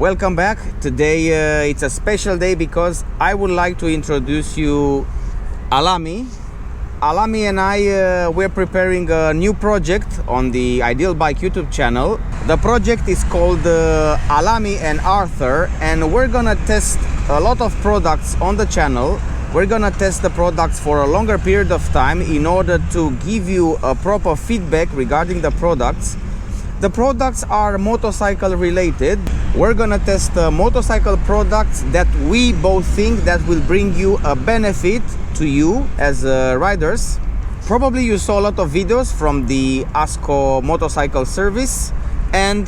Welcome back. Today it's a special day because I would like to introduce you Alami. Alami and I we're preparing a new project on the Ideal Bike YouTube channel. The project is called Alami and Arthur, and we're gonna test a lot of products on the channel. We're gonna test the products for a longer period of time in order to give you a proper feedback regarding the products. The products are motorcycle related. We're gonna test motorcycle products that we both think that will bring you a benefit to you as riders. Probably you saw a lot of videos from the ASKO motorcycle service, and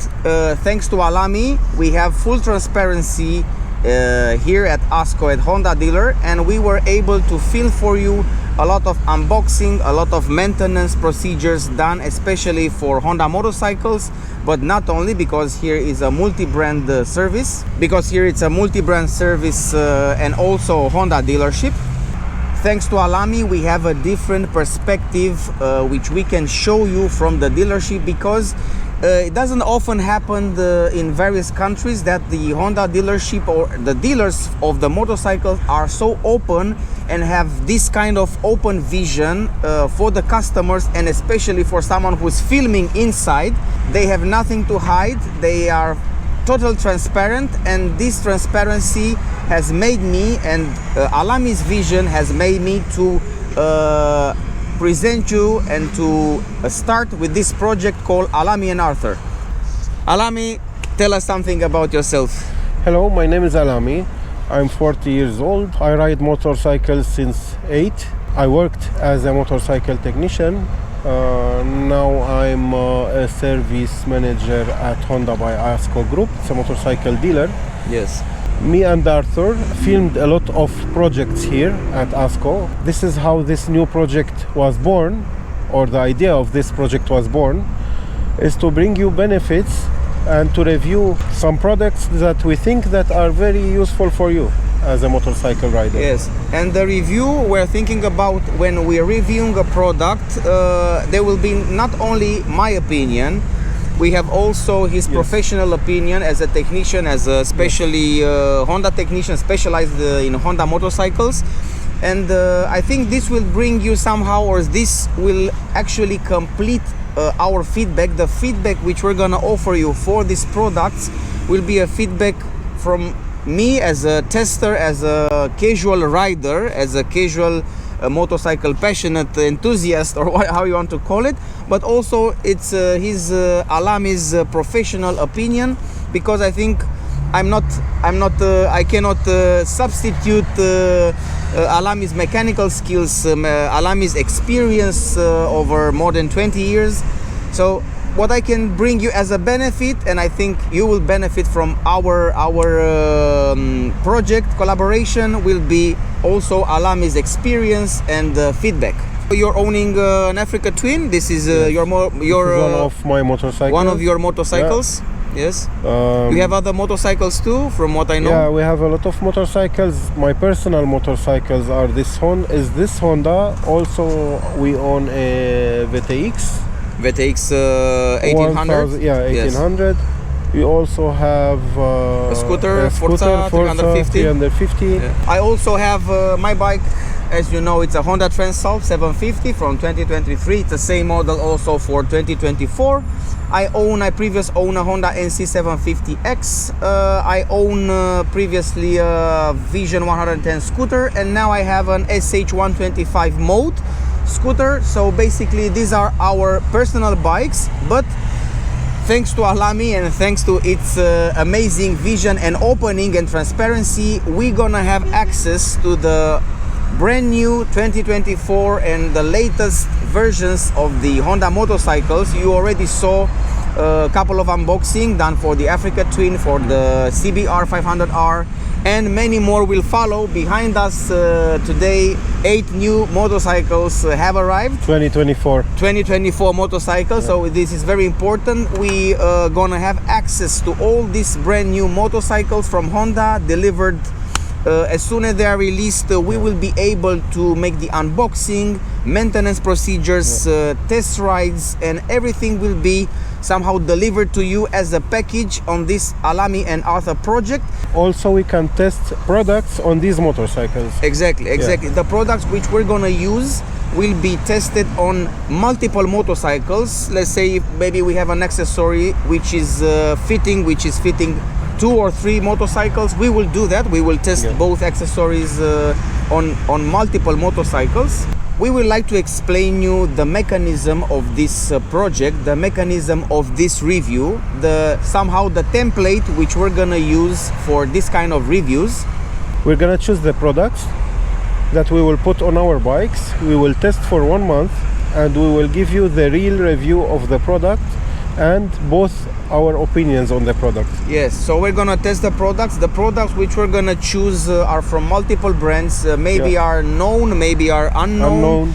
thanks to Alami we have full transparency here at ASKO at Honda dealer, and we were able to film for you a lot of unboxing, a lot of maintenance procedures done especially for Honda motorcycles, but not only, because here is a multi-brand service, and also Honda dealership. Thanks to Alami we have a different perspective which we can show you from the dealership, because it doesn't often happen in various countries that the Honda dealership or the dealers of the motorcycles are so open and have this kind of open vision for the customers, and especially for someone who's filming inside. They have nothing to hide, they are total transparent, and this transparency has made me, and Alami's vision has made me to present you and to start with this project called Alami and Arthur. Alami, tell us something about yourself. Hello, my name is Alami. I'm 40 years old. I ride motorcycles since 8. I worked as a motorcycle technician. Now I'm a service manager at Honda by ASKO Group. It's a motorcycle dealer. Yes. Me and Arthur filmed a lot of projects here at ASKO. This is how this new project was born, or the idea of this project was born, is to bring you benefits and to review some products that we think that are very useful for you as a motorcycle rider. Yes, and the review we're thinking about when we're reviewing a product, there will be not only my opinion, we have also his professional opinion as a technician, as a especially Honda technician specialized in Honda motorcycles. And I think this will bring you somehow, or this will actually complete our feedback. The feedback which we're gonna offer you for these products will be a feedback from me as a tester, as a casual rider, as a casual motorcycle passionate enthusiast, or how you want to call it, but also it's his Alami's professional opinion, because I think I cannot substitute Alami's mechanical skills, Alami's experience over more than 20 years. So what I can bring you as a benefit, and I think you will benefit from our project collaboration, will be also Alami's experience and feedback. You're owning an Africa Twin. This is one of my motorcycles. One of your motorcycles. Yeah. Yes. You have other motorcycles too, from what I know. Yeah, we have a lot of motorcycles. My personal motorcycles are this Honda. Also, we own a VTX 1800. Yeah, 1800. Yes. We also have a scooter Forza 350. Yeah. I also have my bike. As you know, it's a Honda Transalp 750 from 2023. It's the same model also for 2024. I previous own a Honda NC 750X. I own previously a Vision 110 scooter, and now I have an SH 125 Moto scooter. So basically these are our personal bikes, but thanks to Alami and thanks to its amazing vision and opening and transparency, we're gonna have access to the brand new 2024 and the latest versions of the Honda motorcycles. You already saw a couple of unboxing done for the Africa Twin, for the CBR 500R, and many more will follow. Behind us today 8 new motorcycles have arrived. 2024 motorcycles. Yeah. So this is very important. We gonna have access to all these brand new motorcycles from Honda delivered. As soon as they are released, we will be able to make the unboxing, maintenance procedures, test rides, and everything will be somehow delivered to you as a package on this Alami and Arthur project. Also, we can test products on these motorcycles. Exactly. The products which we're gonna use will be tested on multiple motorcycles. Let's say maybe we have an accessory which is fitting 2 or 3 motorcycles. We will do that. We will test both accessories on multiple motorcycles. We would like to explain you the mechanism of this project, the mechanism of this review, somehow the template which we're gonna use for this kind of reviews. We're gonna choose the products that we will put on our bikes. We will test for 1 month and we will give you the real review of the product and both our opinions on the product. Yes, so we're gonna test the products. The products which we're gonna choose are from multiple brands, maybe are known, maybe are unknown.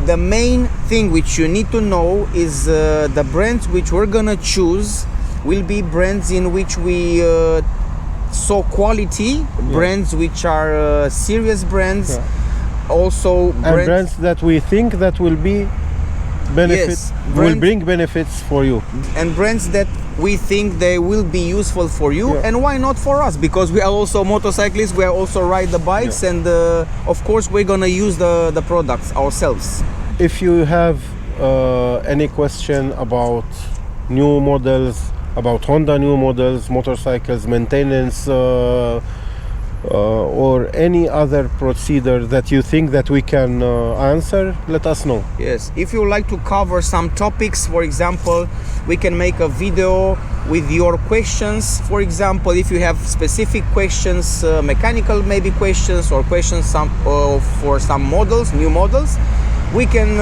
The main thing which you need to know is the brands which we're gonna choose will be brands in which we saw quality, brands which are serious brands, also brands that we think that will be will bring benefits for you, and brands that we think they will be useful for you, and why not for us, because we are also motorcyclists, we are also ride the bikes, and of course we're gonna use the products ourselves. If you have any question about new models, about Honda new models, motorcycles, maintenance, or any other procedure that you think that we can answer, let us know. Yes, if you like to cover some topics, for example, we can make a video with your questions. For example, if you have specific questions, mechanical maybe questions, or questions for some models, new models, we can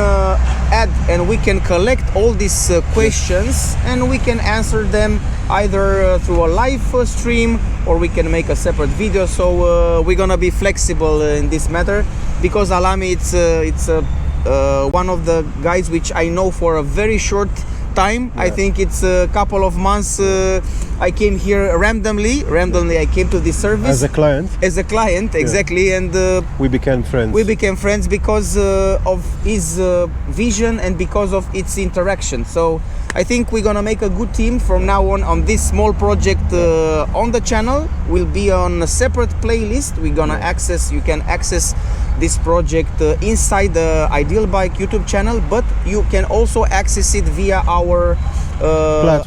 add and we can collect all these questions and we can answer them either through a live stream, or we can make a separate video. So we're gonna be flexible in this matter, because Alami it's one of the guys which I know for a very short time. I think it's a couple of months. I came here randomly I came to this service as a client, exactly, and we became friends because of his vision and because of its interaction. So I think we're gonna make a good team from now on this small project on the channel. Will be on a separate playlist. We're gonna you can access this project inside the Ideal Bike YouTube channel, but you can also access it via our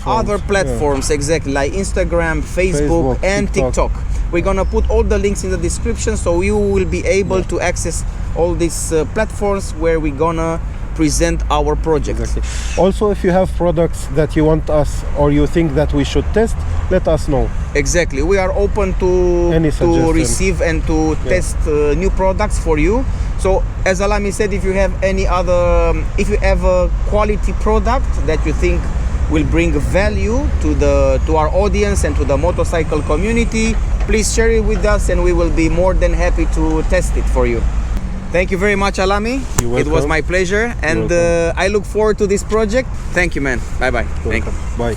other platforms, exactly, like Instagram, Facebook and TikTok. We're gonna put all the links in the description, so you will be able to access all these platforms where we're gonna present our project. Exactly. Also, if you have products that you want us or you think that we should test, let us know. Exactly, we are open to receive and to test new products for you. So as Alami said, if you have if you have a quality product that you think will bring value to our audience and to the motorcycle community, please share it with us and we will be more than happy to test it for you. Thank you very much, Alami. You're welcome. It was my pleasure, and I look forward to this project. Thank you, man. Bye bye. Thank you. Bye.